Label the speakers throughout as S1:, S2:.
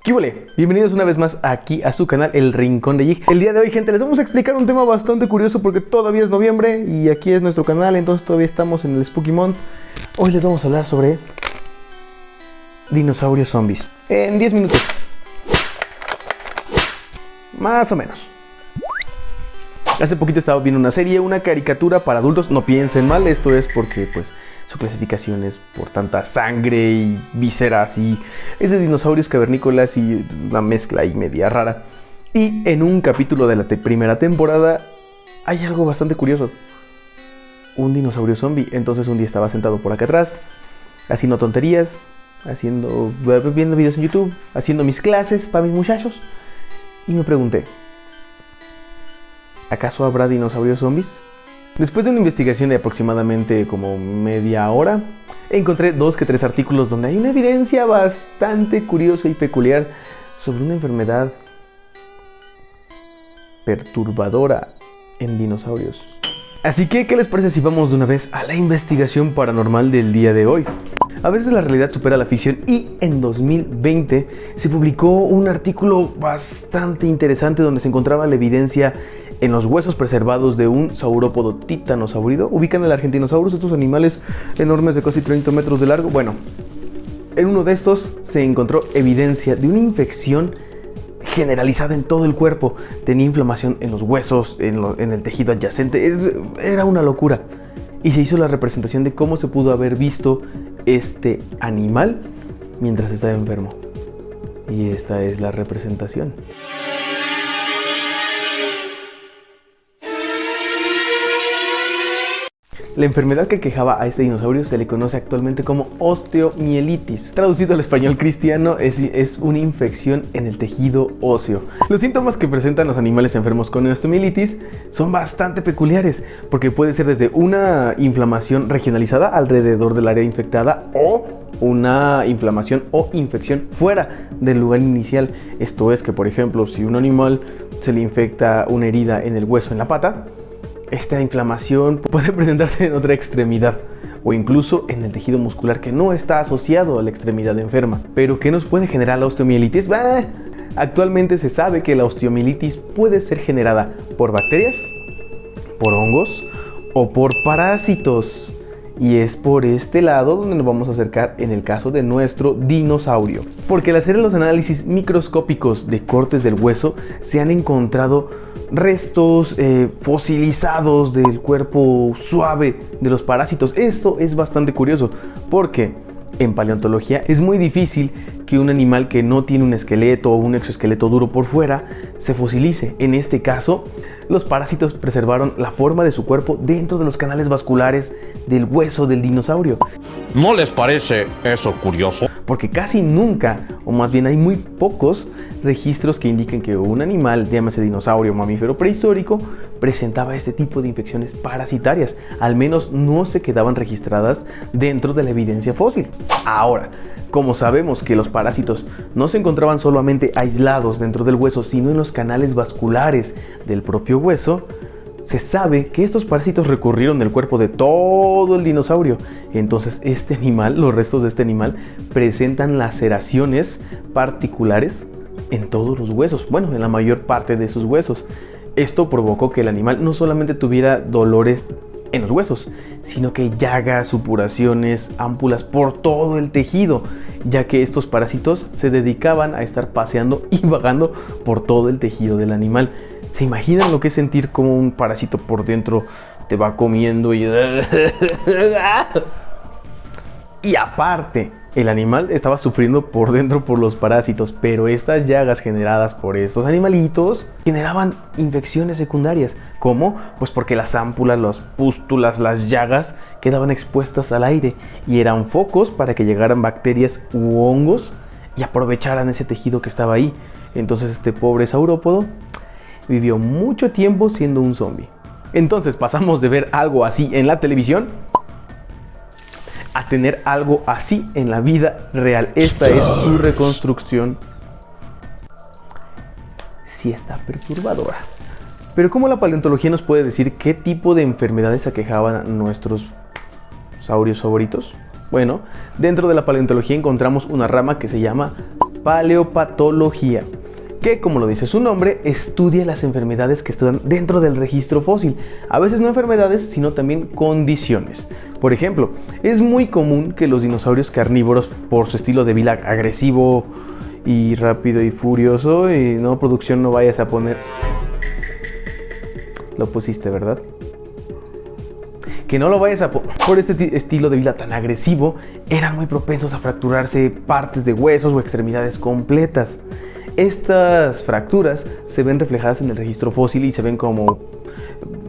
S1: ¿Qué huele? Bienvenidos una vez más aquí a su canal El Rincón de Geek. El día de hoy, gente, les vamos a explicar un tema bastante curioso porque todavía es noviembre y aquí es nuestro canal, entonces todavía estamos en el Spooky Month. Hoy les vamos a hablar sobre dinosaurios zombies en 10 minutos. Más o menos. Hace poquito estaba viendo una serie, una caricatura para adultos. No piensen mal, esto es porque pues su clasificación es por tanta sangre y vísceras y es de dinosaurios cavernícolas y una mezcla ahí media rara. Y en un capítulo de la primera temporada hay algo bastante curioso. Un dinosaurio zombie. Entonces un día estaba sentado por acá atrás, haciendo tonterías, viendo videos en YouTube, haciendo mis clases para mis muchachos. Y me pregunté, ¿acaso habrá dinosaurios zombies? Después de una investigación de aproximadamente como media hora, encontré 2 que 3 artículos donde hay una evidencia bastante curiosa y peculiar sobre una enfermedad perturbadora en dinosaurios. Así que, ¿qué les parece si vamos de una vez a la investigación paranormal del día de hoy? A veces la realidad supera la ficción y en 2020 se publicó un artículo bastante interesante donde se encontraba la evidencia en los huesos preservados de un saurópodo titanosaurido. Ubican el Argentinosaurus, estos animales enormes de casi 30 metros de largo. Bueno, en uno de estos se encontró evidencia de una infección generalizada en todo el cuerpo. Tenía inflamación en los huesos, en el tejido adyacente. Era una locura. Y se hizo la representación de cómo se pudo haber visto este animal mientras estaba enfermo. Y esta es la representación. La enfermedad que quejaba a este dinosaurio se le conoce actualmente como osteomielitis. Traducido al español cristiano, es una infección en el tejido óseo. Los síntomas que presentan los animales enfermos con osteomielitis son bastante peculiares, porque puede ser desde una inflamación regionalizada alrededor del área infectada o una inflamación o infección fuera del lugar inicial. Esto es que, por ejemplo, si un animal se le infecta una herida en el hueso, en la pata, esta inflamación puede presentarse en otra extremidad o incluso en el tejido muscular que no está asociado a la extremidad enferma. ¿Pero qué nos puede generar la osteomielitis? Actualmente se sabe que la osteomielitis puede ser generada por bacterias, por hongos o por parásitos. Y es por este lado donde nos vamos a acercar en el caso de nuestro dinosaurio. Porque al hacer los análisis microscópicos de cortes del hueso se han encontrado restos fosilizados del cuerpo suave de los parásitos. Esto es bastante curioso porque en paleontología es muy difícil que un animal que no tiene un esqueleto o un exoesqueleto duro por fuera se fosilice. En este caso, los parásitos preservaron la forma de su cuerpo dentro de los canales vasculares del hueso del dinosaurio.
S2: ¿No les parece eso curioso?
S1: Porque casi nunca, o más bien hay muy pocos registros que indiquen que un animal, llámese dinosaurio o mamífero prehistórico, presentaba este tipo de infecciones parasitarias. Al menos no se quedaban registradas dentro de la evidencia fósil. Ahora, como sabemos que los parásitos no se encontraban solamente aislados dentro del hueso, sino en los canales vasculares del propio hueso, se sabe que estos parásitos recorrieron el cuerpo de todo el dinosaurio. Entonces los restos de este animal presentan laceraciones particulares en todos los huesos, bueno, en la mayor parte de sus huesos. Esto provocó que el animal no solamente tuviera dolores en los huesos, sino que llagas, supuraciones, ámpulas por todo el tejido, ya que estos parásitos se dedicaban a estar paseando y vagando por todo el tejido del animal. ¿Se imaginan lo que es sentir como un parásito por dentro te va comiendo y aparte, el animal estaba sufriendo por dentro por los parásitos, pero estas llagas generadas por estos animalitos generaban infecciones secundarias. ¿Cómo? Pues porque las ámpulas, las pústulas, las llagas quedaban expuestas al aire y eran focos para que llegaran bacterias u hongos y aprovecharan ese tejido que estaba ahí. Entonces este pobre saurópodo vivió mucho tiempo siendo un zombie. Entonces pasamos de ver algo así en la televisión a tener algo así en la vida real. Esta es su reconstrucción. Sí está perturbadora. Pero ¿cómo la paleontología nos puede decir qué tipo de enfermedades aquejaban a nuestros saurios favoritos? Bueno, dentro de la paleontología encontramos una rama que se llama paleopatología, que, como lo dice su nombre, estudia las enfermedades que están dentro del registro fósil. A veces no enfermedades, sino también condiciones. Por ejemplo, es muy común que los dinosaurios carnívoros, por su estilo de vida agresivo y rápido y furioso, y no, producción, no vayas a poner... Lo pusiste, ¿verdad? Que no lo vayas a poner. Por este estilo de vida tan agresivo, eran muy propensos a fracturarse partes de huesos o extremidades completas. Estas fracturas se ven reflejadas en el registro fósil y se ven como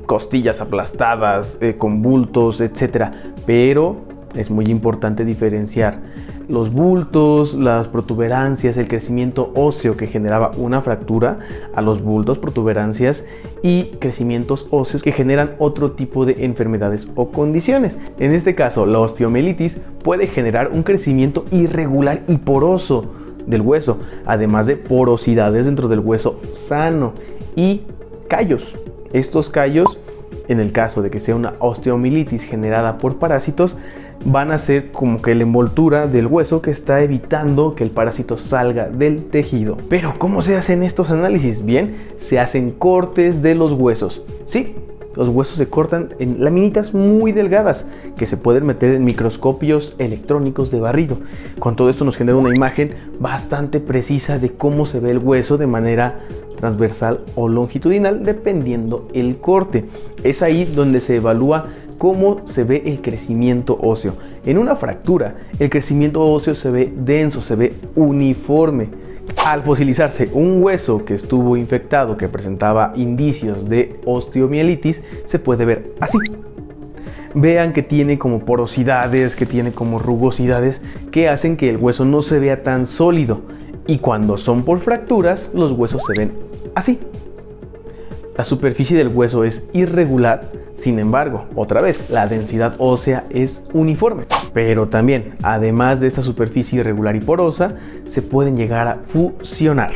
S1: costillas aplastadas, con bultos, etc. Pero es muy importante diferenciar los bultos, las protuberancias, el crecimiento óseo que generaba una fractura, a los bultos, protuberancias y crecimientos óseos que generan otro tipo de enfermedades o condiciones. En este caso, la osteomielitis puede generar un crecimiento irregular y poroso del hueso, además de porosidades dentro del hueso sano y callos. Estos callos, en el caso de que sea una osteomielitis generada por parásitos, van a ser como que la envoltura del hueso que está evitando que el parásito salga del tejido. Pero ¿cómo se hacen estos análisis? Bien, se hacen cortes de los huesos. Sí, los huesos se cortan en laminitas muy delgadas que se pueden meter en microscopios electrónicos de barrido. Con todo esto nos genera una imagen bastante precisa de cómo se ve el hueso de manera transversal o longitudinal dependiendo el corte. Es ahí donde se evalúa cómo se ve el crecimiento óseo. En una fractura, el crecimiento óseo se ve denso, se ve uniforme. Al fosilizarse un hueso que estuvo infectado, que presentaba indicios de osteomielitis, se puede ver así. Vean que tiene como porosidades, que tiene como rugosidades, que hacen que el hueso no se vea tan sólido. Y cuando son por fracturas, los huesos se ven así. La superficie del hueso es irregular, sin embargo, otra vez, la densidad ósea es uniforme. Pero también, además de esta superficie irregular y porosa, se pueden llegar a fusionar,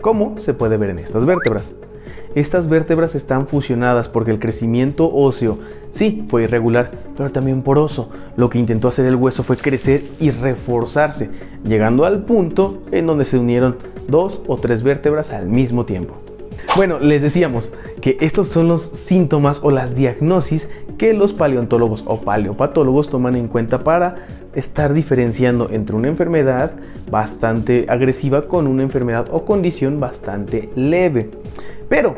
S1: como se puede ver en estas vértebras. Estas vértebras están fusionadas porque el crecimiento óseo sí fue irregular, pero también poroso. Lo que intentó hacer el hueso fue crecer y reforzarse, llegando al punto en donde se unieron 2 o 3 vértebras al mismo tiempo. Bueno, les decíamos que estos son los síntomas o las diagnosis que los paleontólogos o paleopatólogos toman en cuenta para estar diferenciando entre una enfermedad bastante agresiva con una enfermedad o condición bastante leve. Pero,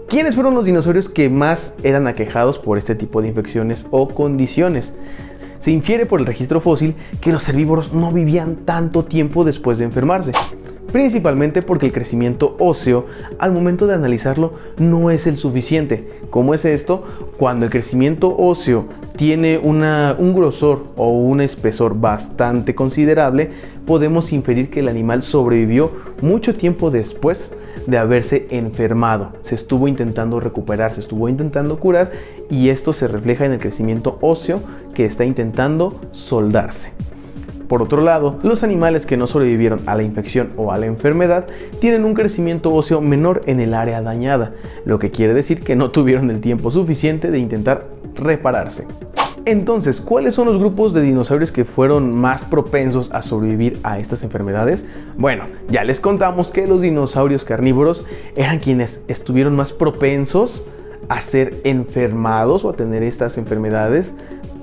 S1: ¿quiénes fueron los dinosaurios que más eran aquejados por este tipo de infecciones o condiciones? Se infiere por el registro fósil que los herbívoros no vivían tanto tiempo después de enfermarse. Principalmente porque el crecimiento óseo, al momento de analizarlo, no es el suficiente. ¿Cómo es esto? Cuando el crecimiento óseo tiene un grosor o un espesor bastante considerable, podemos inferir que el animal sobrevivió mucho tiempo después de haberse enfermado. Se estuvo intentando recuperar, se estuvo intentando curar, y esto se refleja en el crecimiento óseo que está intentando soldarse. Por otro lado, los animales que no sobrevivieron a la infección o a la enfermedad tienen un crecimiento óseo menor en el área dañada, lo que quiere decir que no tuvieron el tiempo suficiente de intentar repararse. Entonces, ¿cuáles son los grupos de dinosaurios que fueron más propensos a sobrevivir a estas enfermedades? Bueno, ya les contamos que los dinosaurios carnívoros eran quienes estuvieron más propensos a ser enfermados o a tener estas enfermedades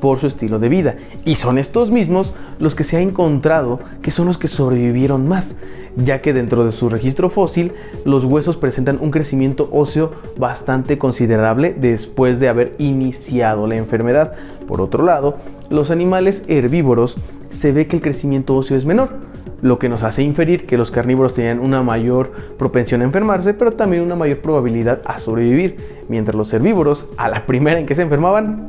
S1: por su estilo de vida, y son estos mismos los que se ha encontrado que son los que sobrevivieron más, ya que dentro de su registro fósil los huesos presentan un crecimiento óseo bastante considerable después de haber iniciado la enfermedad. Por otro lado, los animales herbívoros se ve que el crecimiento óseo es menor, lo que nos hace inferir que los carnívoros tenían una mayor propensión a enfermarse, pero también una mayor probabilidad a sobrevivir, mientras los herbívoros, a la primera en que se enfermaban,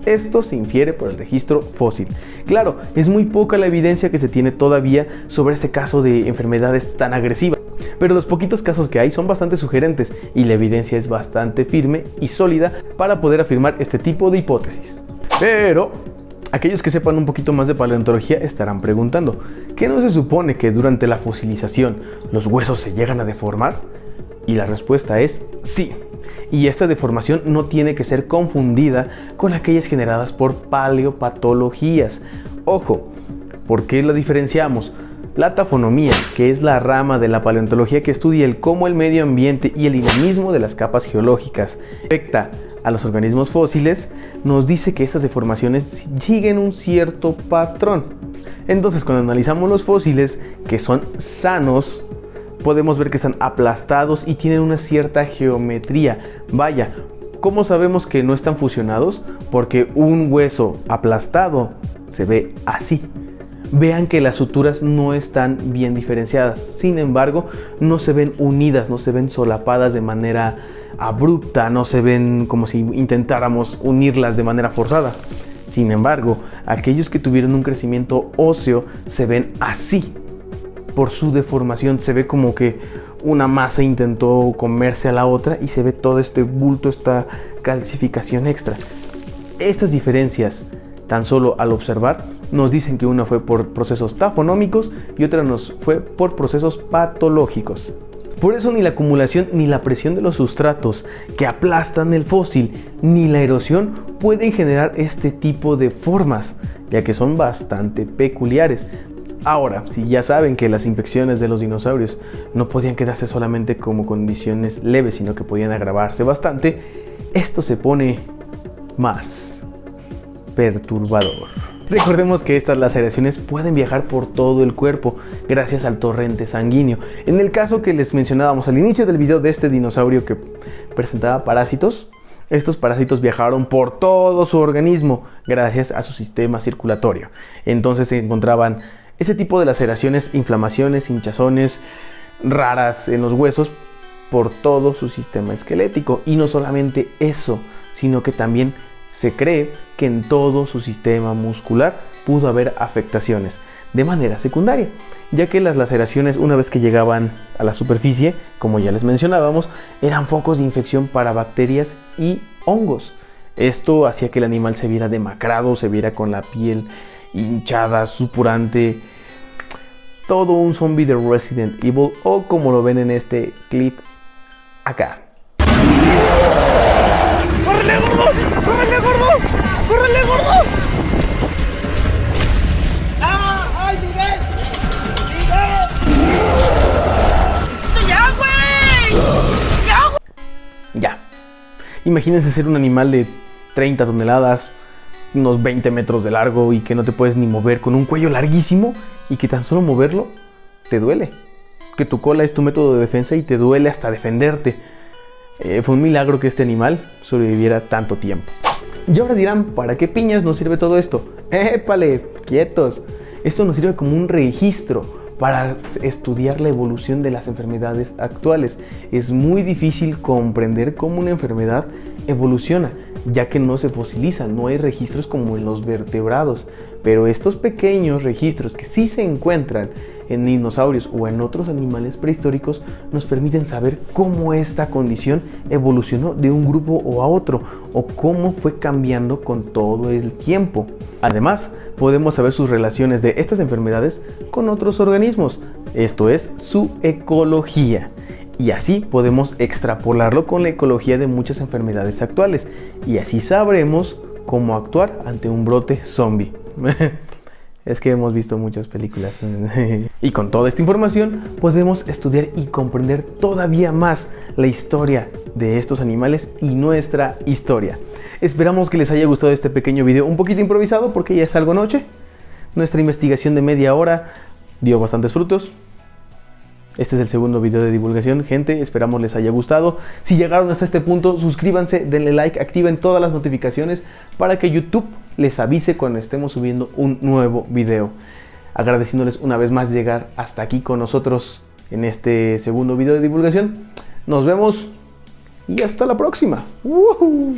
S1: esto se infiere por el registro fósil. Claro, es muy poca la evidencia que se tiene todavía sobre este caso de enfermedades tan agresivas, pero los poquitos casos que hay son bastante sugerentes y la evidencia es bastante firme y sólida para poder afirmar este tipo de hipótesis. Pero aquellos que sepan un poquito más de paleontología estarán preguntando, ¿qué no se supone que durante la fosilización los huesos se llegan a deformar? Y la respuesta es sí. Y esta deformación no tiene que ser confundida con aquellas generadas por paleopatologías. Ojo, ¿por qué la diferenciamos? La tafonomía, que es la rama de la paleontología que estudia cómo el medio ambiente y el dinamismo de las capas geológicas afecta a los organismos fósiles, nos dice que estas deformaciones siguen un cierto patrón. Entonces, cuando analizamos los fósiles que son sanos, podemos ver que están aplastados y tienen una cierta geometría. Vaya, ¿cómo sabemos que no están fusionados? Porque un hueso aplastado se ve así. Vean que las suturas no están bien diferenciadas. Sin embargo, no se ven unidas, no se ven solapadas de manera abrupta, no se ven como si intentáramos unirlas de manera forzada. Sin embargo, aquellos que tuvieron un crecimiento óseo se ven así. Por su deformación se ve como que una masa intentó comerse a la otra y se ve todo este bulto, esta calcificación extra. Estas diferencias, tan solo al observar, nos dicen que una fue por procesos tafonómicos y otra nos fue por procesos patológicos. Por eso ni la acumulación ni la presión de los sustratos que aplastan el fósil ni la erosión pueden generar este tipo de formas, ya que son bastante peculiares. Ahora, si ya saben que las infecciones de los dinosaurios no podían quedarse solamente como condiciones leves, sino que podían agravarse bastante, esto se pone más perturbador. Recordemos que estas laceraciones pueden viajar por todo el cuerpo gracias al torrente sanguíneo. En el caso que les mencionábamos al inicio del video de este dinosaurio que presentaba parásitos, estos parásitos viajaron por todo su organismo gracias a su sistema circulatorio. Entonces se encontraban ese tipo de laceraciones, inflamaciones, hinchazones raras en los huesos por todo su sistema esquelético. Y no solamente eso, sino que también se cree que en todo su sistema muscular pudo haber afectaciones de manera secundaria, ya que las laceraciones, una vez que llegaban a la superficie, como ya les mencionábamos, eran focos de infección para bacterias y hongos. Esto hacía que el animal se viera demacrado, se viera con la piel hinchada, supurante, todo un zombie de Resident Evil, o como lo ven en este clip acá.
S3: ¡Córrele, gordo! ¡Córrele, gordo! ¡Córrele, gordo! ¡Ah! ¡Ay, Miguel! ¡Miguel! ¡Ya, güey! ¡Ya, güey!
S1: Ya. Imagínense ser un animal de 30 toneladas, unos 20 metros de largo y que no te puedes ni mover, con un cuello larguísimo y que tan solo moverlo te duele. Que tu cola es tu método de defensa y te duele hasta defenderte. Fue un milagro que este animal sobreviviera tanto tiempo. Y ahora dirán, ¿para qué piñas nos sirve todo esto? ¡Épale! ¡Quietos! Esto nos sirve como un registro para estudiar la evolución de las enfermedades actuales. Es muy difícil comprender cómo una enfermedad evoluciona, ya que no se fosiliza, no hay registros como en los vertebrados. Pero estos pequeños registros que sí se encuentran en dinosaurios o en otros animales prehistóricos nos permiten saber cómo esta condición evolucionó de un grupo o a otro, o cómo fue cambiando con todo el tiempo. Además, podemos saber sus relaciones de estas enfermedades con otros organismos, esto es, su ecología. Y así podemos extrapolarlo con la ecología de muchas enfermedades actuales, y así sabremos cómo actuar ante un brote zombie. Es que hemos visto muchas películas. Y con toda esta información podemos estudiar y comprender todavía más la historia de estos animales y nuestra historia. Esperamos que les haya gustado este pequeño video un poquito improvisado porque ya es algo noche. Nuestra investigación de media hora dio bastantes frutos. Este es el segundo video de divulgación, gente, esperamos les haya gustado. Si llegaron hasta este punto, suscríbanse, denle like, activen todas las notificaciones para que YouTube les avise cuando estemos subiendo un nuevo video. Agradeciéndoles una vez más llegar hasta aquí con nosotros en este segundo video de divulgación. Nos vemos y hasta la próxima. ¡Woohoo!